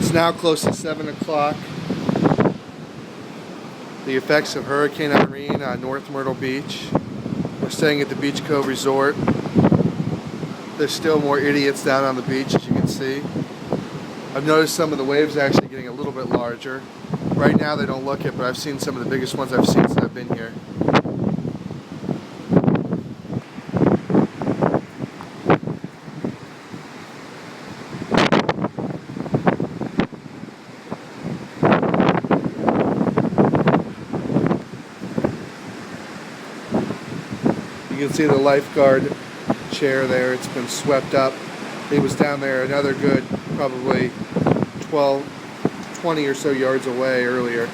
It's now close to 7 o'clock. The effects of Hurricane Irene on North Myrtle Beach. We're staying at the Beach Cove Resort. There's still more idiots down on the beach, as you can see. I've noticed some of the waves actually getting a little bit larger. Right now they don't look it, but I've seen some of the biggest ones I've seen since I've been here. You can see the lifeguard chair there. It's been swept up. It was down there another good probably 20 or so yards away earlier.